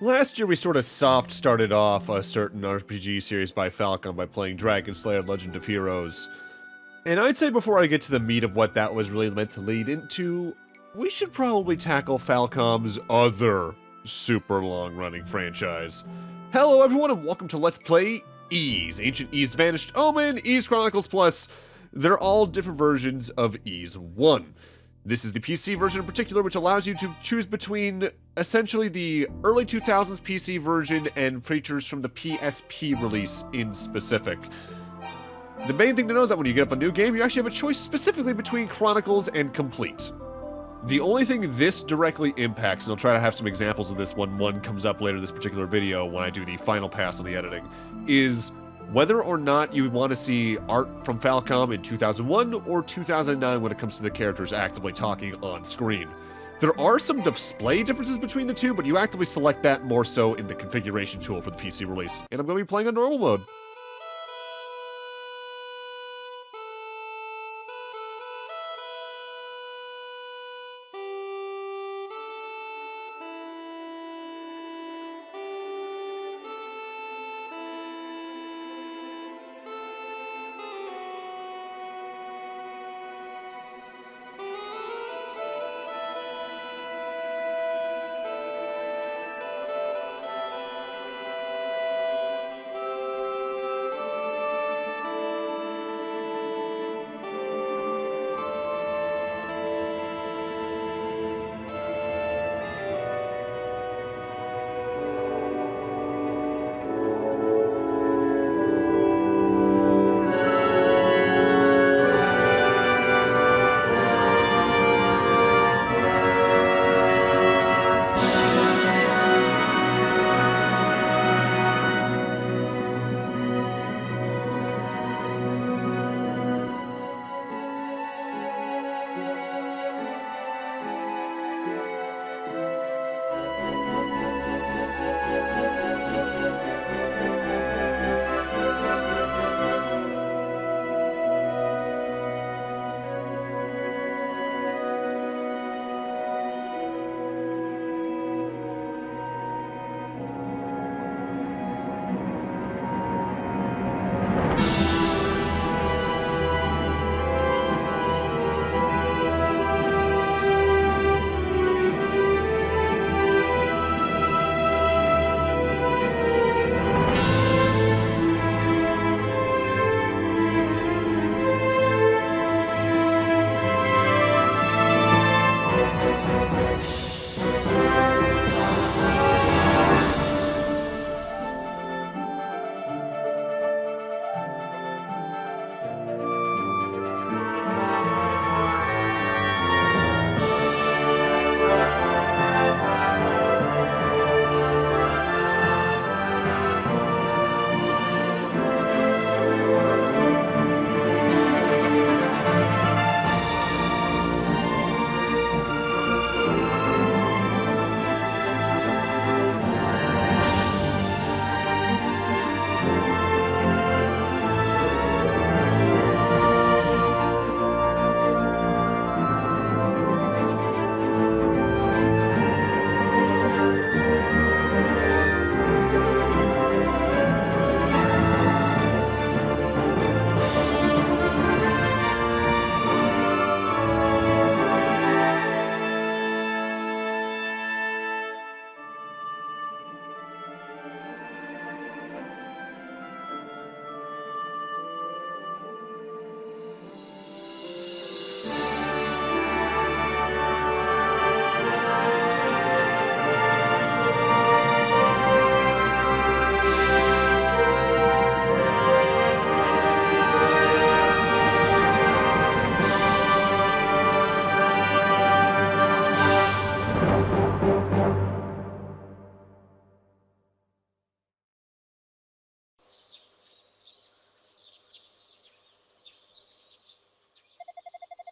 Last year we sort of soft started off a certain RPG series by Falcom by playing Dragon Slayer Legend of Heroes. And I'd say before I get to the meat of what that was really meant to lead into, we should probably tackle Falcom's other super long-running franchise. Hello everyone and welcome to Let's Play Ys. Ancient Ys Vanished Omen, Ys Chronicles Plus. They're all different versions of Ys 1. This is the PC version in particular, which allows you to choose between essentially the early 2000s PC version and features from the PSP release in specific. The main thing to know is that when you get up a new game, you actually have a choice specifically between Chronicles and Complete. The only thing this directly impacts, and I'll try to have some examples of this when one comes up later in this particular video when I do the final pass on the editing, is whether or not you want to see art from Falcom in 2001 or 2009 when it comes to the characters actively talking on screen. There are some display differences between the two, but you actively select that more so in the configuration tool for the PC release. And I'm going to be playing on normal mode.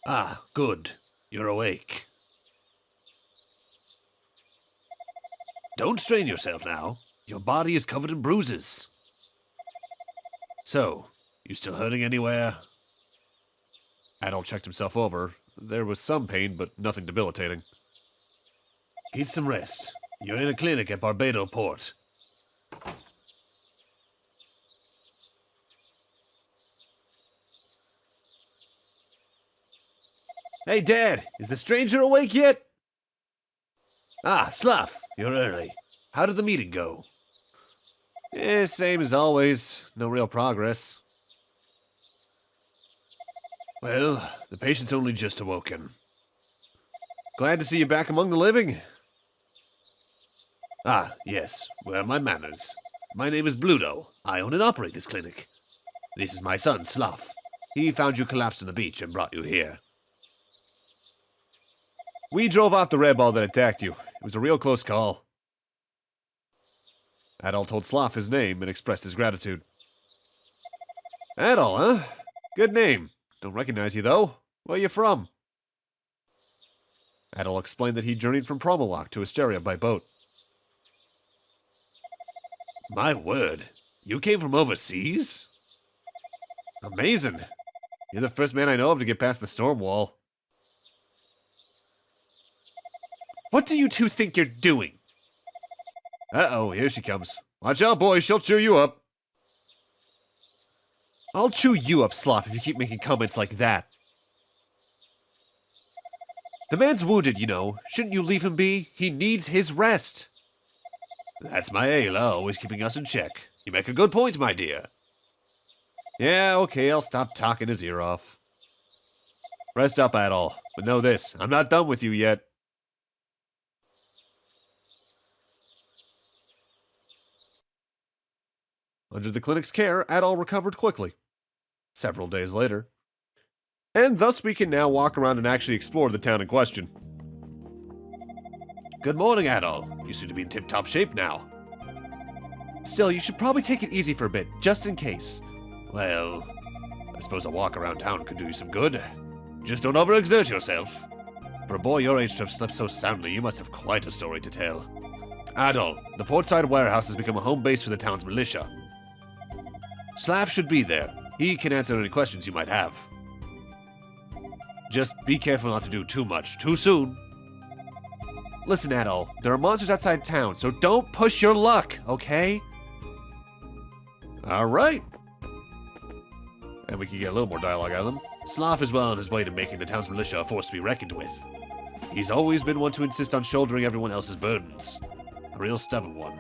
Ah, good. You're awake. Don't strain yourself now. Your body is covered in bruises. So, you still hurting anywhere? Adol checked himself over. There was some pain, but nothing debilitating. Get some rest. You're in a clinic at Barbados Port. Hey, Dad, is the stranger awake yet? Ah, Slough, you're early. How did the meeting go? Same as always. No real progress. Well, the patient's only just awoken. Glad to see you back among the living. Ah, yes, where are my manners? My name is Bluto. I own and operate this clinic. This is my son, Slough. He found you collapsed on the beach and brought you here. We drove off the red ball that attacked you. It was a real close call. Adol told Slough his name and expressed his gratitude. Adol, huh? Good name. Don't recognize you, though. Where you from? Adol explained that he journeyed from Promolok to Asteria by boat. My word, you came from overseas? Amazing. You're the first man I know of to get past the storm wall. What do you two think you're doing? Uh-oh, here she comes. Watch out, boy, she'll chew you up. I'll chew you up, Slough, if you keep making comments like that. The man's wounded, you know. Shouldn't you leave him be? He needs his rest. That's my Ayla, always keeping us in check. You make a good point, my dear. Yeah, okay, I'll stop talking his ear off. Rest up, Adol. But know this, I'm not done with you yet. Under the clinic's care, Adol recovered quickly. Several days later. And thus we can now walk around and actually explore the town in question. Good morning, Adol. You seem to be in tip-top shape now. Still, you should probably take it easy for a bit, just in case. Well, I suppose a walk around town could do you some good. Just don't overexert yourself. For a boy your age to have slept so soundly, you must have quite a story to tell. Adol, the portside warehouse has become a home base for the town's militia. Slav should be there. He can answer any questions you might have. Just be careful not to do too much too soon. Listen, Adol, there are monsters outside town, so don't push your luck, okay? Alright. And we can get a little more dialogue out of them. Slough is well on his way to making the town's militia a force to be reckoned with. He's always been one to insist on shouldering everyone else's burdens. A real stubborn one.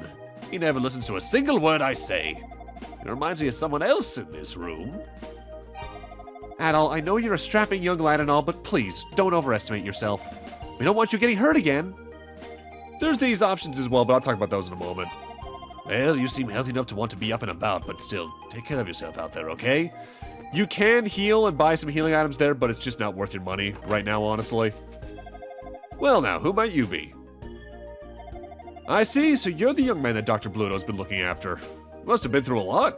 He never listens to a single word I say. It reminds me of someone else in this room. Adol, I know you're a strapping young lad and all, but please, don't overestimate yourself. We don't want you getting hurt again. There's these options as well, but I'll talk about those in a moment. Well, you seem healthy enough to want to be up and about, but still, take care of yourself out there, okay? You can heal and buy some healing items there, but it's just not worth your money right now, honestly. Well now, who might you be? I see, so you're the young man that Dr. Bluto's been looking after. You must have been through a lot.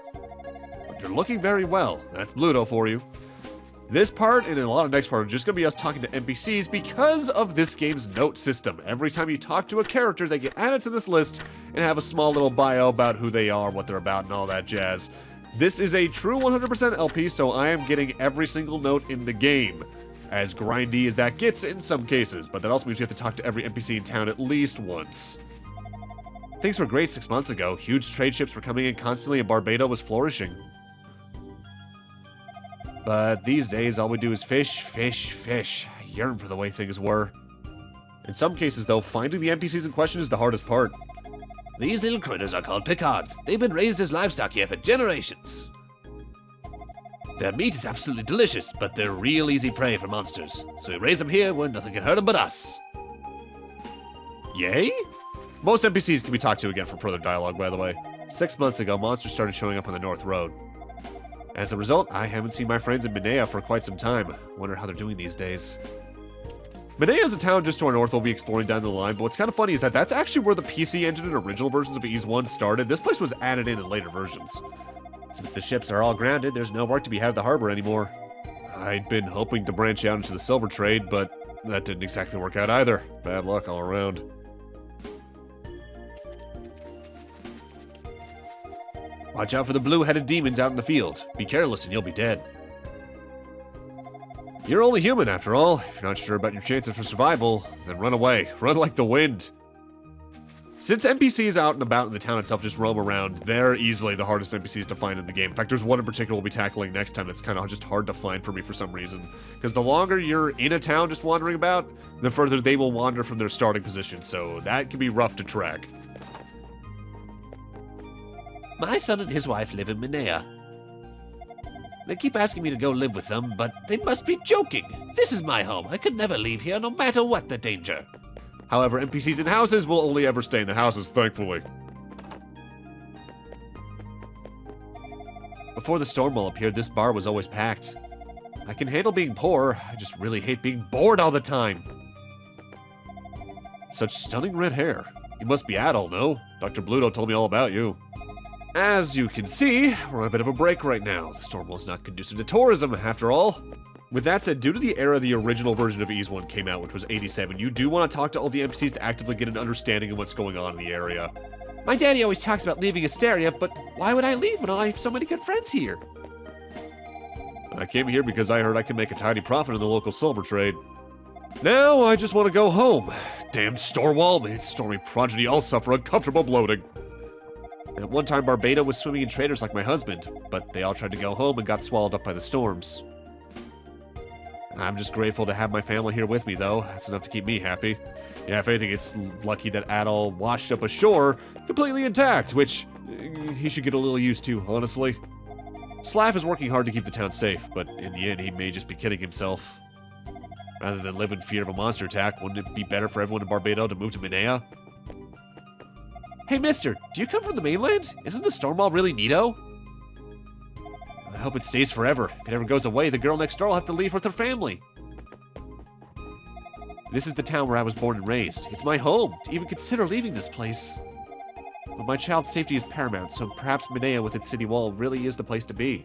But you're looking very well. That's Bluto for you. This part and a lot of next part are just going to be us talking to NPCs because of this game's note system. Every time you talk to a character, they get added to this list and have a small little bio about who they are, what they're about, and all that jazz. This is a true 100% LP, so I am getting every single note in the game. As grindy as that gets in some cases, but that also means you have to talk to every NPC in town at least once. Things were great 6 months ago. Huge trade ships were coming in constantly and Barbados was flourishing. But these days, all we do is fish, fish, fish. I yearn for the way things were. In some cases, though, finding the NPCs in question is the hardest part. These little critters are called Picards. They've been raised as livestock here for generations. Their meat is absolutely delicious, but they're real easy prey for monsters. So we raise them here where nothing can hurt them but us. Yay? Most NPCs can be talked to again for further dialogue, by the way. 6 months ago, monsters started showing up on the North Road. As a result, I haven't seen my friends in Minea for quite some time. Wonder how they're doing these days. Minea is a town just to our north we'll be exploring down the line, but what's kind of funny is that that's actually where the PC engine and original versions of Ys 1 started. This place was added in later versions. Since the ships are all grounded, there's no work to be had at the harbor anymore. I'd been hoping to branch out into the silver trade, but that didn't exactly work out either. Bad luck all around. Watch out for the blue-headed demons out in the field. Be careless and you'll be dead. You're only human after all. If you're not sure about your chances for survival, then run away. Run like the wind. Since NPCs out and about in the town itself just roam around, they're easily the hardest NPCs to find in the game. In fact, there's one in particular we'll be tackling next time that's kind of just hard to find for me for some reason. Because the longer you're in a town just wandering about, the further they will wander from their starting position, so that can be rough to track. My son and his wife live in Minea. They keep asking me to go live with them, but they must be joking. This is my home. I could never leave here, no matter what the danger. However, NPCs in houses will only ever stay in the houses, thankfully. Before the storm wall appeared, this bar was always packed. I can handle being poor, I just really hate being bored all the time. Such stunning red hair. You must be Adol, no? Dr. Bluto told me all about you. As you can see, we're on a bit of a break right now. The storm wall's not conducive to tourism, after all. With that said, due to the era the original version of Ys 1 came out, which was 87, you do want to talk to all the NPCs to actively get an understanding of what's going on in the area. My daddy always talks about leaving Asteria, but why would I leave when I have so many good friends here? I came here because I heard I could make a tidy profit in the local silver trade. Now I just want to go home. Damn store wall and stormy progeny all suffer uncomfortable bloating. At one time, Barbados was swimming in traders like my husband, but they all tried to go home and got swallowed up by the storms. I'm just grateful to have my family here with me, though. That's enough to keep me happy. Yeah, if anything, it's lucky that Adol washed up ashore completely intact, which he should get a little used to, honestly. Slav is working hard to keep the town safe, but in the end, he may just be kidding himself. Rather than live in fear of a monster attack, wouldn't it be better for everyone in Barbados to move to Minea? Hey, mister, do you come from the mainland? Isn't the storm wall really neato? I hope it stays forever. If it ever goes away, the girl next door will have to leave with her family. This is the town where I was born and raised. It's my home. To even consider leaving this place. But my child's safety is paramount, so perhaps Minea with its city wall really is the place to be.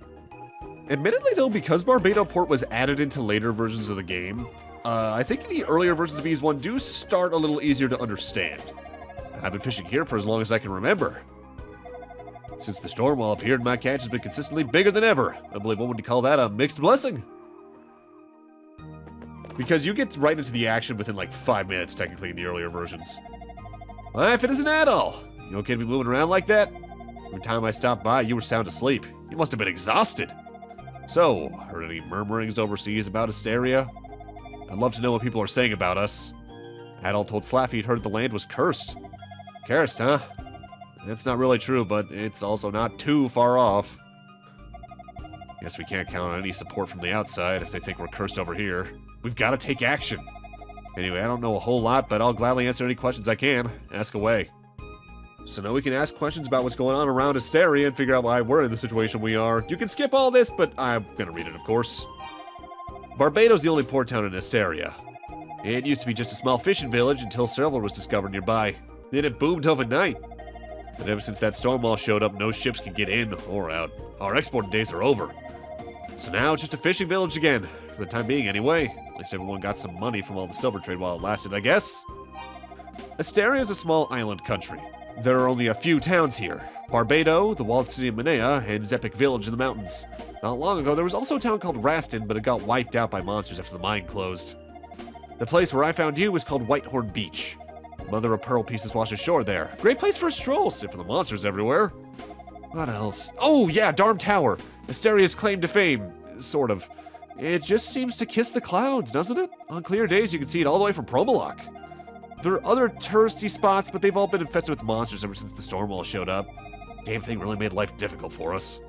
Admittedly, though, because Barbados Port was added into later versions of the game, I think the earlier versions of Ys 1 do start a little easier to understand. I've been fishing here for as long as I can remember. Since the storm wall appeared, my catch has been consistently bigger than ever. I believe one would call that a mixed blessing. Because you get right into the action within like 5 minutes, technically, in the earlier versions. My fit isn't at all. You okay to be moving around like that? Every time I stopped by, you were sound asleep. You must have been exhausted. So, heard any murmurings overseas about Asteria? I'd love to know what people are saying about us. Adol told Slaffy he'd heard the land was cursed. Cursed, huh? That's not really true, but it's also not too far off. Guess we can't count on any support from the outside if they think we're cursed over here. We've got to take action. Anyway, I don't know a whole lot, but I'll gladly answer any questions I can. Ask away. So now we can ask questions about what's going on around Asteria and figure out why we're in the situation we are. You can skip all this, but I'm gonna read it, of course. Barbados is the only port town in Asteria. It used to be just a small fishing village until silver was discovered nearby. Then it boomed overnight. But ever since that storm wall showed up, no ships can get in or out. Our exporting days are over. So now it's just a fishing village again, for the time being anyway. At least everyone got some money from all the silver trade while it lasted, I guess. Asteria is a small island country. There are only a few towns here. Barbados, the walled city of Minea, and Zepik village in the mountains. Not long ago, there was also a town called Raston, but it got wiped out by monsters after the mine closed. The place where I found you was called Whitehorn Beach. Mother of pearl pieces wash ashore there. Great place for a stroll, except for the monsters everywhere. What else? Oh yeah, Darm Tower. Asteria's claim to fame, sort of. It just seems to kiss the clouds, doesn't it? On clear days, you can see it all the way from Promolock. There are other touristy spots, but they've all been infested with monsters ever since the storm wall showed up. Damn thing really made life difficult for us.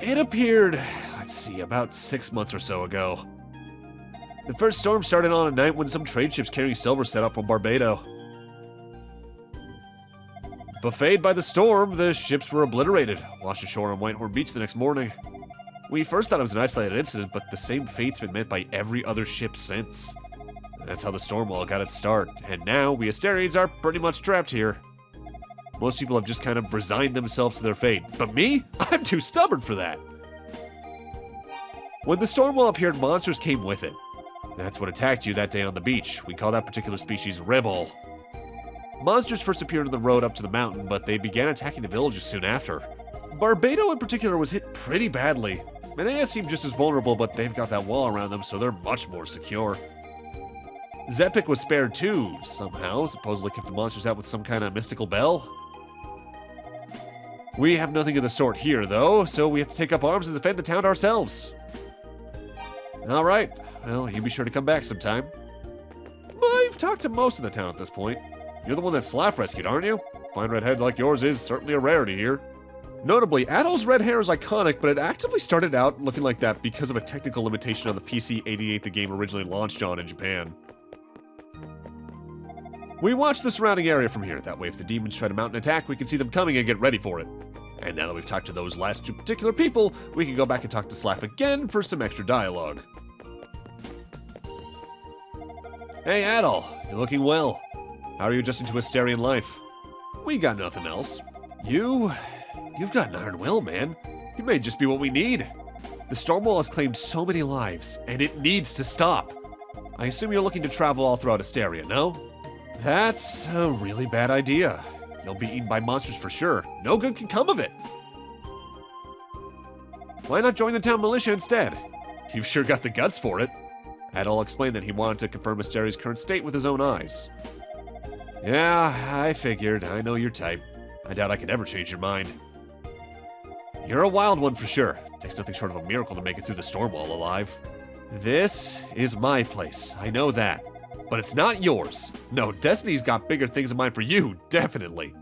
It appeared, let's see, about 6 months or so ago. The first storm started on a night when some trade ships carrying silver set up from Barbados. Buffeted by the storm, the ships were obliterated, washed ashore on Whitehorn Beach the next morning. We first thought it was an isolated incident, but the same fate's been met by every other ship since. That's how the storm wall got its start, and now we Asterians are pretty much trapped here. Most people have just kind of resigned themselves to their fate, but me? I'm too stubborn for that. When the storm wall appeared, monsters came with it. That's what attacked you that day on the beach. We call that particular species Rebel. Monsters first appeared on the road up to the mountain, but they began attacking the villages soon after. Barbados in particular was hit pretty badly. Minea seemed just as vulnerable, but they've got that wall around them, so they're much more secure. Zepik was spared too, somehow, supposedly kept the monsters out with some kind of mystical bell. We have nothing of the sort here, though, so we have to take up arms and defend the town ourselves. Alright, well, you be sure to come back sometime. I've talked to most of the town at this point. You're the one that Slav rescued, aren't you? Fine red head like yours is certainly a rarity here. Notably, Adol's red hair is iconic, but it actively started out looking like that because of a technical limitation on the PC-88 the game originally launched on in Japan. We watch the surrounding area from here, that way if the demons try to mount an attack, we can see them coming and get ready for it. And now that we've talked to those last two particular people, we can go back and talk to Slav again for some extra dialogue. Hey Adol, you're looking well. How are you adjusting to Asterian life? We got nothing else. You've got an iron will, man. You may just be what we need. The Stormwall has claimed so many lives, and it needs to stop. I assume you're looking to travel all throughout Asteria, no? That's a really bad idea. You'll be eaten by monsters for sure. No good can come of it. Why not join the town militia instead? You've sure got the guts for it. Adol explained that he wanted to confirm Asteria's current state with his own eyes. Yeah, I figured. I know your type. I doubt I could ever change your mind. You're a wild one for sure. Takes nothing short of a miracle to make it through the Stormwall alive. This is my place. I know that. But it's not yours. No, Destiny's got bigger things in mind for you, definitely.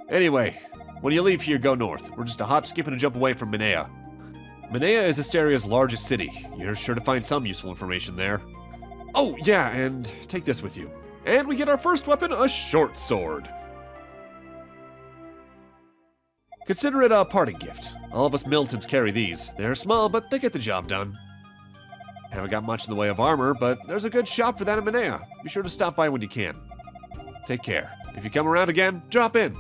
Anyway, when you leave here, go north. We're just a hop, skip, and a jump away from Minea. Minea is Asteria's largest city. You're sure to find some useful information there. Oh, yeah, and take this with you. And we get our first weapon, a short sword. Consider it a parting gift. All of us militants carry these. They're small, but they get the job done. Haven't got much in the way of armor, but there's a good shop for that in Minea. Be sure to stop by when you can. Take care. If you come around again, drop in.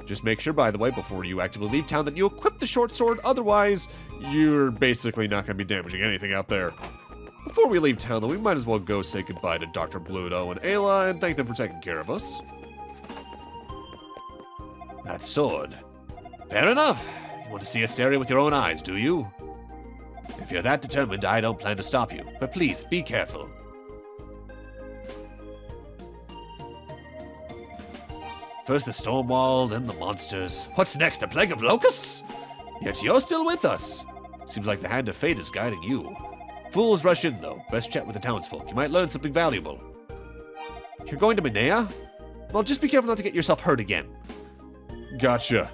Just make sure, by the way, before you actively leave town that you equip the short sword, otherwise, you're basically not going to be damaging anything out there. Before we leave town, though, we might as well go say goodbye to Dr. Bluto and Ayla and thank them for taking care of us. That sword. Fair enough. You want to see Asteria with your own eyes, do you? If you're that determined, I don't plan to stop you, but please, be careful. First the Stormwall, then the monsters. What's next, a plague of locusts? Yet you're still with us. Seems like the hand of fate is guiding you. Fools rush in, though. Best chat with the townsfolk. You might learn something valuable. You're going to Minea? Well, just be careful not to get yourself hurt again. Gotcha.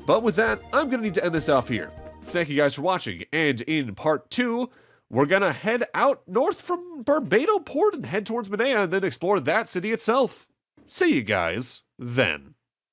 But with that, I'm going to need to end this off here. Thank you guys for watching, and in part 2, we're gonna head out north from Barbado Port and head towards Minea and then explore that city itself. See you guys then.